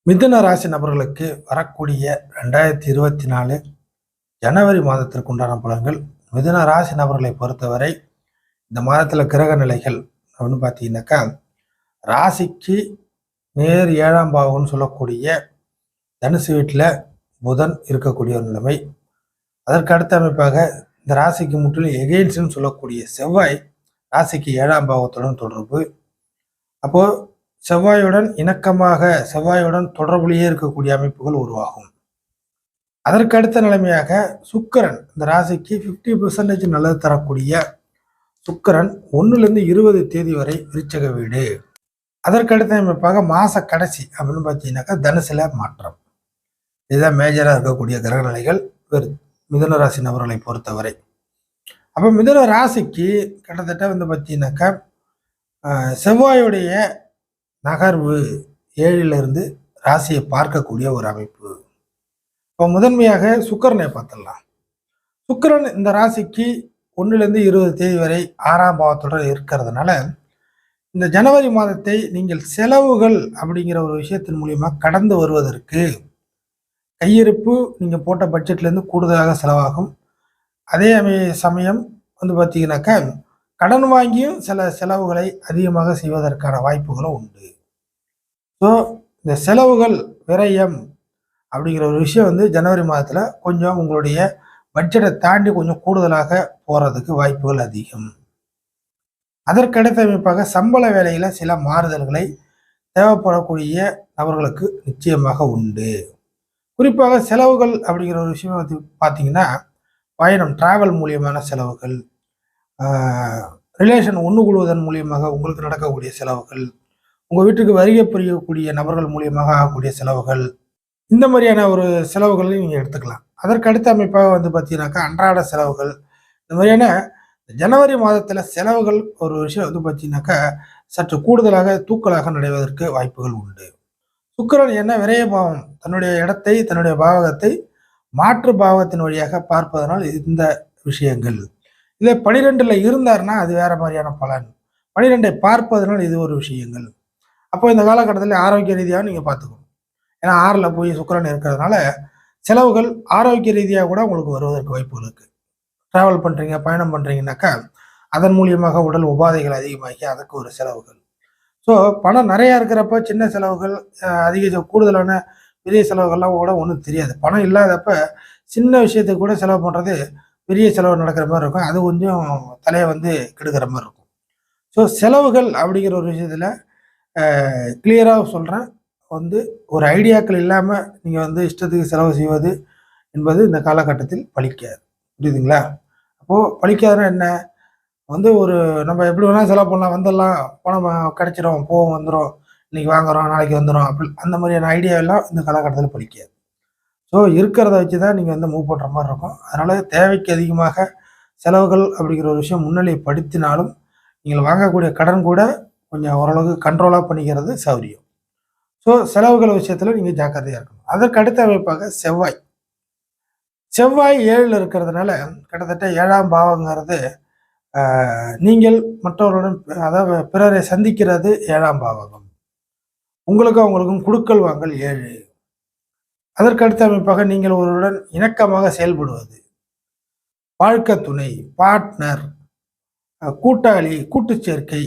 மிதுன ராசி நபர்களுக்கு வரக்கூடிய 2024 ஜனவரி மாதத்திற்கு உண்டான பலன்கள். மிதுன ராசி நபர்களை பொறுத்தவரை இந்த மாதத்தில் கிரக நிலைகள் அப்படின்னு பார்த்தீங்கன்னாக்கா, ராசிக்கு நேர் 7ஆம் பாவம்னு சொல்லக்கூடிய தனுசு வீட்டில் புதன் இருக்கக்கூடிய ஒரு நிலைமை. அதற்கு அடுத்த அமைப்பாக இந்த ராசிக்கு முற்றிலும் எகெயின்ஸ்ன்னு சொல்லக்கூடிய செவ்வாய் ராசிக்கு 7ஆம் பாவத்துடன் தொடர்பு. அப்போது செவ்வாயுடன் இணக்கமாக செவ்வாயுடன் தொடர்புலேயே இருக்கக்கூடிய அமைப்புகள் உருவாகும். அதற்கு அடுத்த நிலைமையாக சுக்கிரன் இந்த ராசிக்கு 50% நல்லது தரக்கூடிய சுக்கிரன் 1லிருந்து 20 தேதி வரை விருச்சக வீடு. அதற்கு அடுத்த அமைப்பாக மாச கடைசி அப்படின்னு பார்த்தீங்கன்னாக்கா தனுசுல மாற்றம். இதுதான் மேஜராக இருக்கக்கூடிய கிரக நிலைகள் மிதுன ராசி நபர்களை பொறுத்தவரை. அப்போ மிதுன ராசிக்கு கிட்டத்தட்ட வந்து பார்த்தீங்கன்னாக்கா செவ்வாயுடைய நகர்வு 7லிருந்து ராசியை பார்க்கக்கூடிய ஒரு அமைப்பு. இப்போ முதன்மையாக சுக்கிரனை பார்த்துடலாம். சுக்கிரன் இந்த ராசிக்கு 1லிருந்து 20 தேதி வரை 6ஆம் பாவத்துடன் இருக்கிறதுனால இந்த ஜனவரி மாதத்தை நீங்கள் செலவுகள் அப்படிங்கிற ஒரு விஷயத்தின் மூலியமா கடந்து வருவதற்கு கையிருப்பு நீங்கள் போட்ட பட்ஜெட்லேருந்து கூடுதலாக செலவாகும். அதே சமயம் வந்து பார்த்தீங்கன்னாக்கா கடன் வாங்கியும் சில செலவுகளை அதிகமாக செய்வதற்கான வாய்ப்புகளும் உண்டு. ஸோ இந்த செலவுகள் விரயம் அப்படிங்கிற ஒரு விஷயம் வந்து ஜனவரி மாதத்தில் கொஞ்சம் உங்களுடைய பட்ஜெட்டை தாண்டி கொஞ்சம் கூடுதலாக போகிறதுக்கு வாய்ப்புகள் அதிகம். அதற்கடுத்த அமைப்பாக சம்பள வேலையில் சில மாறுதல்களை தேவைப்படக்கூடிய நபர்களுக்கு நிச்சயமாக உண்டு. குறிப்பாக செலவுகள் அப்படிங்கிற ஒரு விஷயம் வந்து பார்த்தீங்கன்னா, பயணம் டிராவல் மூலியமான செலவுகள், ரிலேஷன் ஒன்று கூடுவதன் மூலியமாக உங்களுக்கு நடக்கக்கூடிய செலவுகள், உங்கள் வீட்டுக்கு வருகை புரியக்கூடிய நபர்கள் மூலியமாக ஆகக்கூடிய செலவுகள், இந்த மாதிரியான ஒரு செலவுகளையும் நீங்கள் எடுத்துக்கலாம். அதற்கு அடுத்த அமைப்பாக வந்து பார்த்தீங்கன்னாக்கா அன்றாட செலவுகள். இந்த மாதிரியான ஜனவரி மாதத்தில் செலவுகள் ஒரு விஷயம் வந்து பார்த்தீங்கன்னாக்கா சற்று கூடுதலாக தூக்கலாக நடைவதற்கு வாய்ப்புகள் உண்டு. சுக்கிரன் என்ன விரயபாவம், தன்னுடைய இடத்தை தன்னுடைய பாவகத்தை மாற்று பாவகத்தின் வழியாக பார்ப்பதனால் இந்த விஷயங்கள். இல்லை 12ல் இருந்தார்னா அது வேற மாதிரியான பலன். 12ஐ பார்ப்பதனால் இது ஒரு விஷயங்கள். அப்போ இந்த காலகட்டத்தில் ஆரோக்கிய ரீதியாக நீங்கள் பார்த்துக்கணும். ஏன்னா 6ல் போய் சுக்கிரன் இருக்கிறதுனால செலவுகள் ஆரோக்கிய ரீதியாக கூட உங்களுக்கு வருவதற்கு வாய்ப்புகள் இருக்குது. ட்ராவல் பண்ணுறீங்க, பயணம் பண்ணுறீங்கன்னாக்கா அதன் மூலியமாக உடல் உபாதைகள் அதிகமாகி அதுக்கு ஒரு செலவுகள். ஸோ பணம் நிறையா இருக்கிறப்ப சின்ன செலவுகள், அதிக கூடுதலான பெரிய செலவுகள்லாம் கூட ஒன்றும் தெரியாது. பணம் இல்லாதப்ப சின்ன விஷயத்துக்கு கூட செலவு பண்ணுறது பெரிய செலவு நடக்கிற மாதிரி இருக்கும். அது கொஞ்சம் தலையை வந்து கெடுக்கிற மாதிரி இருக்கும். ஸோ செலவுகள் அப்படிங்கிற ஒரு விஷயத்தில் கிளியராக சொல்கிறேன், வந்து ஒரு ஐடியாக்கள் இல்லாமல் நீங்கள் வந்து இஷ்டத்துக்கு செலவு செய்வது என்பது இந்த காலகட்டத்தில் பலிக்காது. புரியுதுங்களா? அப்போது பலிக்காதுன்னா என்ன, வந்து ஒரு நம்ம எப்படி வேணால் செலவு பண்ணலாம், வந்துடலாம், பணம் கிடைச்சிடும், போவோம், வந்துடும், இன்றைக்கி வாங்குகிறோம் நாளைக்கு வந்துடும், அப்படி அந்த மாதிரியான ஐடியா எல்லாம் இந்த காலகட்டத்தில் பலிக்காது. ஸோ இருக்கிறத வச்சு தான் நீங்கள் வந்து மூவ் பண்ணுற மாதிரி இருக்கும். அதனால் தேவைக்கு அதிகமாக செலவுகள் அப்படிங்கிற ஒரு விஷயம் முன்னிலைப்படுத்தினாலும் நீங்கள் வாங்கக்கூடிய கடன் கூட கொஞ்சம் ஓரளவுக்கு கண்ட்ரோலாக பண்ணிக்கிறது சௌரியம். ஸோ செலவுகள் விஷயத்தில் நீங்கள் ஜாக்கிரதையாக இருக்கணும். அதற்கு அடுத்த அமைப்பாக செவ்வாய் 7ல் இருக்கிறதுனால கிட்டத்தட்ட 7ஆம் பாவங்கிறது நீங்கள் மற்றவர்களுடன், அதாவது பிறரை சந்திக்கிறது 7ஆம் பாவகம். உங்களுக்கும் அவங்களுக்கும் குடுக்கல் வாங்கல் 7. அதற்கு அடுத்த அமைப்பாக நீங்கள் ஒருவருடன் இணக்கமாக செயல்படுவது, வாழ்க்கை துணை, பார்ட்னர், கூட்டாளி, கூட்டு சேர்க்கை,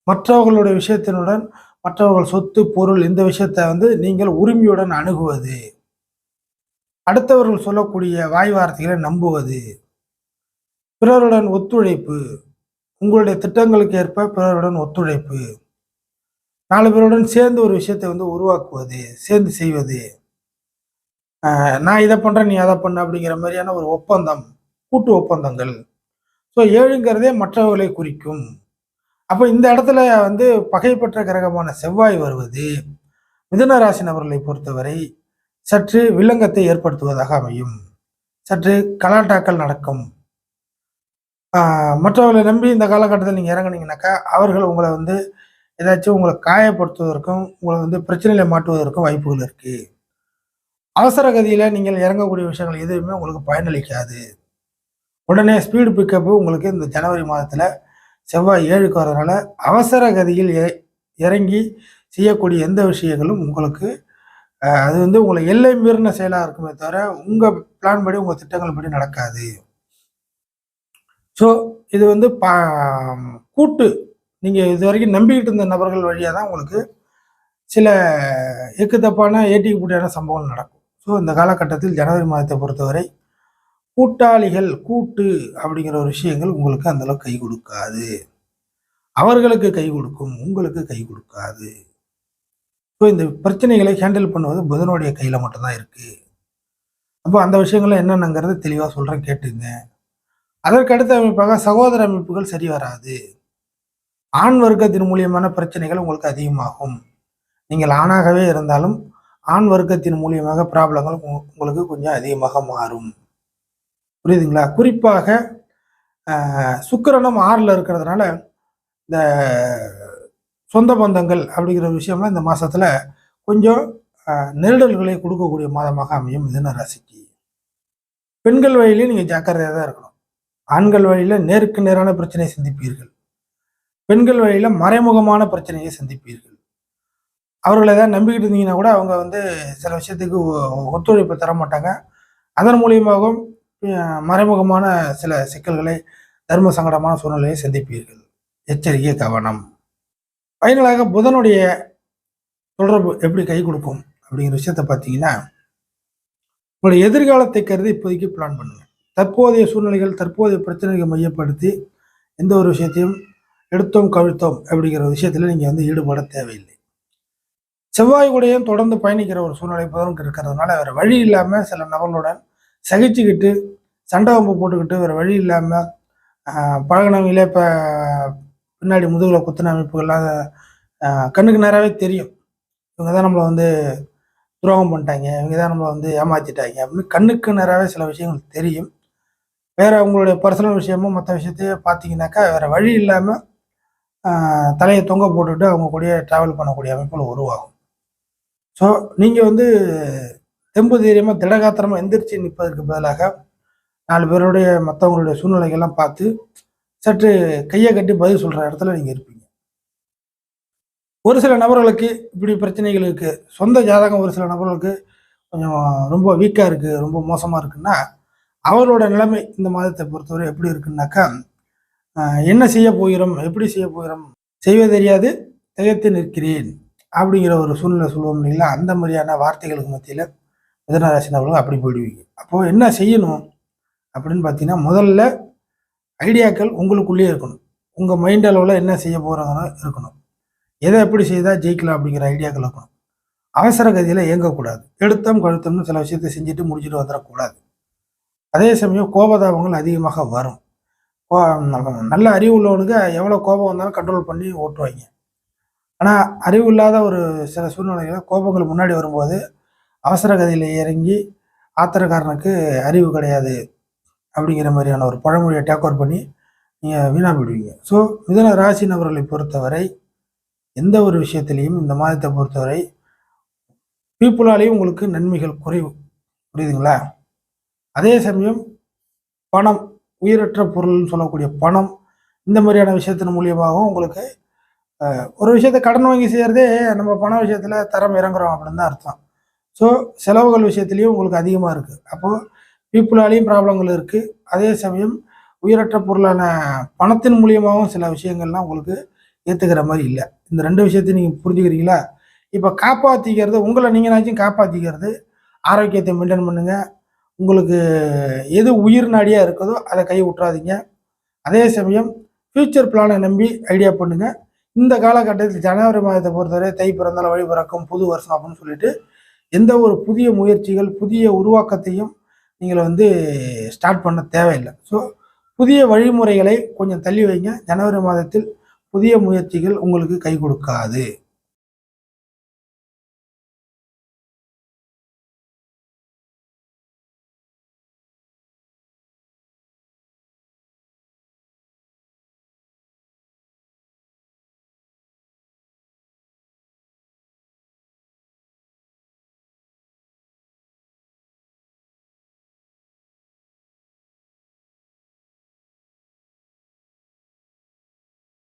மற்றவர்களுடைய விஷயத்தினுடன் மற்றவர்கள் சொத்து பொருள் இந்த விஷயத்தை வந்து நீங்கள் உரிமையுடன் அணுகுவது, அடுத்தவர்கள் சொல்லக்கூடிய வாய் வார்த்தைகளை நம்புவது, பிறருடன் ஒத்துழைப்பு, உங்களுடைய திட்டங்களுக்கு ஏற்ப பிறருடன் ஒத்துழைப்பு, 4 பேருடன் சேர்ந்து ஒரு விஷயத்தை வந்து உருவாக்குவது, சேர்ந்து செய்வது, நான் இதை பண்ணுறேன் நீ அதை பண்ண அப்படிங்கிற மாதிரியான ஒரு ஒப்பந்தம், கூட்டு ஒப்பந்தங்கள். ஸோ 7ங்கிறதே மற்றவர்களை குறிக்கும். அப்போ இந்த இடத்துல வந்து பகைப்பற்ற கிரகமான செவ்வாய் வருவது மிதுன ராசி நபர்களை பொறுத்தவரை சற்று வில்லங்கத்தை ஏற்படுத்துவதாக அமையும். சற்று கலாட்டாக்கள் நடக்கும். மற்றவர்களை நம்பி இந்த காலகட்டத்தில் நீங்கள் இறங்குனீங்கன்னாக்கா அவர்கள் உங்களை வந்து ஏதாச்சும் உங்களை காயப்படுத்துவதற்கும் உங்களை வந்து பிரச்சனையில் மாட்டுவதற்கும் வாய்ப்புகள் இருக்குது. அவசர கதியில் நீங்கள் இறங்கக்கூடிய விஷயங்கள் எதுவுமே உங்களுக்கு பயனளிக்காது. உடனே ஸ்பீடு பிக்கப்பு உங்களுக்கு இந்த ஜனவரி மாதத்தில் செவ்வாய் 7க்கு வரதுனால அவசர கதியில் இறங்கி செய்யக்கூடிய எந்த விஷயங்களும் உங்களுக்கு அது வந்து உங்களை எல்லை மீறின செயலாக இருக்குமே தவிர உங்கள் பிளான் படி உங்கள் திட்டங்கள் படி நடக்காது. ஸோ இது வந்து கூட்டு நீங்கள் இது வரைக்கும் நம்பிக்கிட்டு இருந்த நபர்கள் வழியாக தான் உங்களுக்கு சில எக்குத்தப்பான ஏட்டிக்கு பூட்டியான சம்பவங்கள் நடக்கும். ஸோ இந்த காலகட்டத்தில் ஜனவரி மாதத்தை பொறுத்தவரை கூட்டாளிகள் கூட்டு அப்படிங்கிற ஒரு விஷயங்கள் உங்களுக்கு அந்தளவுக்கு கை கொடுக்காது. அவர்களுக்கு கை கொடுக்கும், உங்களுக்கு கை கொடுக்காது. ஸோ இந்த பிரச்சனைகளை ஹேண்டில் பண்ணுவது புதனுடைய கையில் மட்டும்தான் இருக்குது. அப்போ அந்த விஷயங்கள்லாம் என்னென்னங்கிறது தெளிவாக சொல்கிறேன், கேட்டுங்க. அதற்கு அடுத்த அமைப்பாக சகோதர அமைப்புகள் சரி வராது. ஆண் வர்க்கத்தின் மூலியமான பிரச்சனைகள் உங்களுக்கு அதிகமாகும். நீங்கள் ஆணாகவே இருந்தாலும் ஆண் வர்க்கத்தின் மூலியமாக ப்ராப்ளங்கள் உங்களுக்கு கொஞ்சம் அதிகமாக மாறும். புரியுதுங்களா? குறிப்பாக சுக்கிரனும் 6ல் இருக்கிறதுனால இந்த சொந்த பந்தங்கள் அப்படிங்கிற விஷயம்லாம் இந்த மாதத்தில் கொஞ்சம் நெருடல்களை கொடுக்கக்கூடிய மாதமாக அமையும் மிதுன ராசிக்கு. பெண்கள் வழியிலே நீங்கள் ஜாக்கிரதையாக தான் இருக்கணும். ஆண்கள் வழியில் நேருக்கு நேரான பிரச்சனையை சந்திப்பீர்கள். பெண்கள் வழியில் மறைமுகமான பிரச்சனையை சந்திப்பீர்கள். அவர்களை ஏதாவது நம்பிக்கிட்டு இருந்தீங்கன்னா கூட அவங்க வந்து சில விஷயத்துக்கு ஒத்துழைப்பு தர மாட்டாங்க. அதன் மூலியமாகவும் மறைமுகமான சில சிக்கல்களை, தர்ம சங்கடமான சூழ்நிலையை சந்திப்பீர்கள். எச்சரிக்கை, கவனம். ஃபைனலாக புதனுடைய தொடர்பு எப்படி கை கொடுக்கும் அப்படிங்கிற விஷயத்த பார்த்தீங்கன்னா, உங்களுடைய எதிர்காலத்தை கருதி இப்போதைக்கு பிளான் பண்ணுங்க. தற்போதைய சூழ்நிலைகள், தற்போதைய பிரச்சனைகளை மையப்படுத்தி எந்த ஒரு விஷயத்தையும் எடுத்தோம் கவிழ்த்தோம் அப்படிங்கிற விஷயத்தில் நீங்கள் வந்து ஈடுபட தேவையில்லை. செவ்வாய் கூடயும் தொடர்ந்து பயணிக்கிற ஒரு சூழ்நிலை புதனுக்கு இருக்கிறதுனால வேறு வழி இல்லாமல் சில நபர்களுடன் சகிச்சுக்கிட்டு சண்டை வம்பு போட்டுக்கிட்டு வேறு வழி இல்லாமல் பழகினவங்களே இப்போ பின்னாடி முதுகில் குத்தின அமைப்புகள்லாம் கண்ணுக்கு நேராகவே தெரியும். இவங்க தான் நம்மளை வந்து துரோகம் பண்ணிட்டாங்க, இவங்க தான் நம்மளை வந்து ஏமாற்றிட்டாங்க அப்படின்னு கண்ணுக்கு நேராகவே சில விஷயங்கள் தெரியும். வேறு உங்களுடைய பர்சனல் விஷயமும் மற்ற விஷயத்தையே பார்த்தீங்கன்னாக்கா வேறு வழி இல்லாமல் தலையை தொங்க போட்டுட்டு அவங்க கூடயே ட்ராவல் பண்ணக்கூடிய அமைப்புகள் உருவாகும். ஸோ நீங்கள் வந்து தெம்பு தைரியமாக திடகாத்திரமாக எந்திரிச்சு நிற்பதற்கு பதிலாக 4 பேருடைய மற்றவங்களுடைய சூழ்நிலைகள்லாம் பார்த்து சற்று கையை கட்டி பதில் சொல்கிற இடத்துல நீங்கள் இருப்பீங்க. ஒரு சில நபர்களுக்கு இப்படி பிரச்சனைகள் இருக்குது. சொந்த ஜாதகம் ஒரு சில நபர்களுக்கு கொஞ்சம் ரொம்ப வீக்காக இருக்குது, ரொம்ப மோசமாக இருக்குன்னா அவரோட நிலைமை இந்த மாதத்தை பொறுத்தவரை எப்படி இருக்குன்னாக்கா, என்ன செய்ய போகிறோம், எப்படி செய்ய போகிறோம், செய்வது தெரியாது திகைத்து நிற்கிறேன் அப்படிங்கிற ஒரு சூழ்நிலை சொல்லுவோம் இல்லைங்களா? அந்த மாதிரியான வார்த்தைகளுக்கு மத்தியில் மிதுன ராசி நபர்கள் அப்படி போயிடுவீங்க. அப்போது என்ன செய்யணும் அப்படின்னு பார்த்தீங்கன்னா, முதல்ல ஐடியாக்கள் உங்களுக்குள்ளேயே இருக்கணும். உங்கள் மைண்ட் அளவில் என்ன செய்ய போகிறாங்கன்னு இருக்கணும். எதை எப்படி செய்தால் ஜெயிக்கலாம் அப்படிங்கிற ஐடியாக்கள் இருக்கணும். அவசர கதியில் இயங்கக்கூடாது. எடுத்தோம் கழுத்தம்னு சில விஷயத்தை செஞ்சுட்டு முடிச்சுட்டு வந்துடக்கூடாது. அதே சமயம் கோபதாபங்கள் அதிகமாக வரும். நல்ல அறிவு உள்ளவனுக்கு எவ்வளோ கோபம் வந்தாலும் கண்ட்ரோல் பண்ணி ஓட்டுவாங்க. ஆனால் அறிவு இல்லாத ஒரு சில சூழ்நிலைகளில் கோபங்கள் முன்னாடி வரும்போது அவசர கதியில் இறங்கி ஆத்திரக்காரனுக்கு அறிவு கிடையாது அப்படிங்கிற மாதிரியான ஒரு பழமொழியை டேக் ஓவர் பண்ணி நீங்கள் வீணாக போயிடுவீங்க. ஸோ மிதுன ராசி நபர்களை பொறுத்தவரை எந்த ஒரு விஷயத்திலையும் இந்த மாதத்தை பொறுத்தவரை பீப்புளாலேயும் உங்களுக்கு நன்மைகள் குறைவு. புரியுதுங்களா? அதே சமயம் பணம், உயிரற்ற பொருள்னு சொல்லக்கூடிய பணம், இந்த மாதிரியான விஷயத்தின் மூலியமாகவும் உங்களுக்கு ஒரு விஷயத்தை கடன் வாங்கி செய்கிறதே நம்ம பண விஷயத்தில் தரம் இறங்குறோம் அப்படின்னு தான் அர்த்தம். ஸோ செலவுகள் விஷயத்துலேயும் உங்களுக்கு அதிகமாக இருக்குது. அப்போது பீப்புளாலேயும் ப்ராப்ளங்கள் இருக்குது. அதே சமயம் உயிரற்ற பொருளான பணத்தின் மூலியமாகவும் சில விஷயங்கள்லாம் உங்களுக்கு ஏற்றுக்கிற மாதிரி இல்லை. இந்த 2 விஷயத்தையும் நீங்கள் புரிஞ்சுக்கிறீங்களா? இப்போ காப்பாற்றிக்கிறது, உங்களை நீங்களாச்சும் காப்பாற்றிக்கிறது, ஆரோக்கியத்தை மெயின்டைன் பண்ணுங்கள். உங்களுக்கு எது உயிர் நாடியாக இருக்குதோ அதை கை விட்றாதீங்க. அதே சமயம் ஃப்யூச்சர் பிளானை நம்பி ஐடியா பண்ணுங்கள். இந்த காலகட்டத்தில் ஜனவரி மாதத்தை பொறுத்தவரை தை பிறந்தால் வழி பிறக்கும், புது வருஷம் அப்படின்னு சொல்லிட்டு எந்த ஒரு புதிய முயற்சிகள், புதிய உருவாக்கத்தையும் நீங்கள் வந்து ஸ்டார்ட் பண்ண தேவையில்லை. ஸோ புதிய வழிமுறைகளை கொஞ்சம் தள்ளி வைங்க. ஜனவரி மாதத்தில் புதிய முயற்சிகள் உங்களுக்கு கை கொடுக்காது.